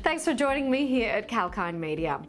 Thanks for joining me here at Kalkinemedia.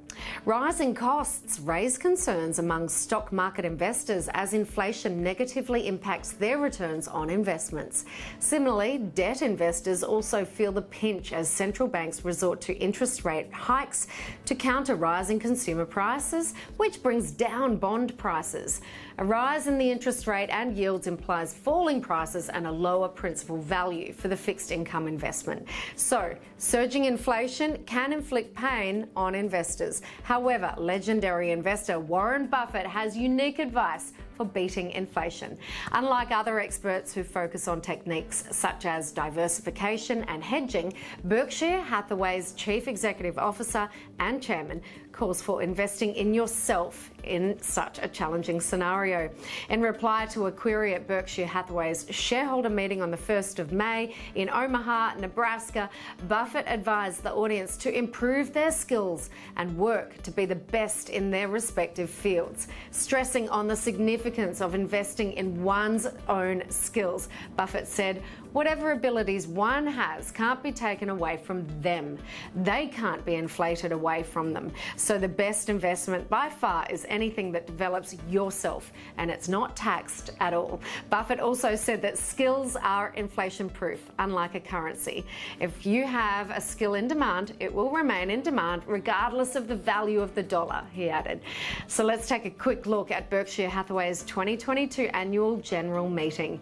Rising costs raise concerns among stock market investors as inflation negatively impacts their returns on investments. Similarly, debt investors also feel the pinch as central banks resort to interest rate hikes to counter rising consumer prices, which brings down bond prices. A rise in the interest rate and yields implies falling prices and a lower principal value for the fixed income investment. So, surging inflation can inflict pain on investors. However, legendary investor Warren Buffett has unique advice for beating inflation. Unlike other experts who focus on techniques such as diversification and hedging, Berkshire Hathaway's Chief Executive Officer and Chairman calls for investing in yourself in such a challenging scenario. In reply to a query at Berkshire Hathaway's shareholder meeting on the 1st of May in Omaha, Nebraska, Buffett advised the audience to improve their skills and work to be the best in their respective fields, stressing on the significance of investing in one's own skills. Buffett said, "Whatever abilities one has can't be taken away from them. They can't be inflated away from them. So the best investment by far is anything that develops yourself, and it's not taxed at all." Buffett also said that skills are inflation proof, unlike a currency. If you have a skill in demand, it will remain in demand regardless of the value of the dollar, he added. So let's take a quick look at Berkshire Hathaway's 2022 annual general meeting.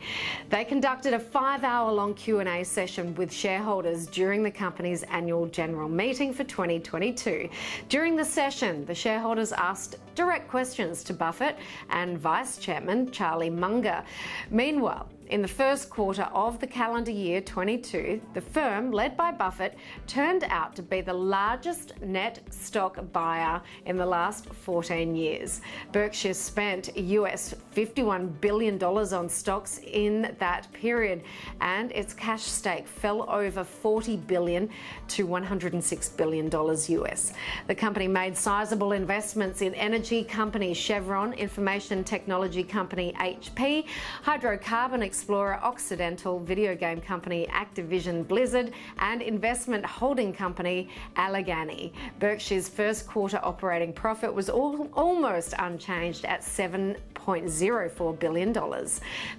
They conducted a 5-hour-long Q&A session with shareholders during the company's annual general meeting for 2022. During the session, the shareholders asked direct questions to Buffett and Vice Chairman Charlie Munger. Meanwhile, in the first quarter of the calendar year 22, the firm, led by Buffett, turned out to be the largest net stock buyer in the last 14 years. Berkshire spent US $51 billion on stocks in that period, and its cash stake fell over $40 billion to $106 billion US. The company made sizable investments in energy company Chevron, information technology company HP, hydrocarbon explorer Occidental, video game company Activision Blizzard, and investment holding company Allegheny. Berkshire's first quarter operating profit was almost unchanged at $7.04 billion.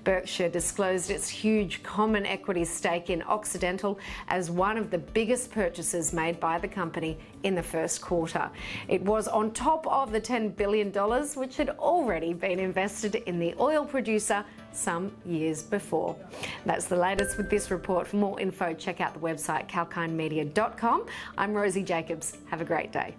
Berkshire disclosed its huge common equity stake in Occidental as one of the biggest purchases made by the company in the first quarter. It was on top of the $10 billion which had already been invested in the oil producer some years before. That's the latest with this report. For more info, check out the website kalkinemedia.com. I'm Rosie Jacobs. Have a great day.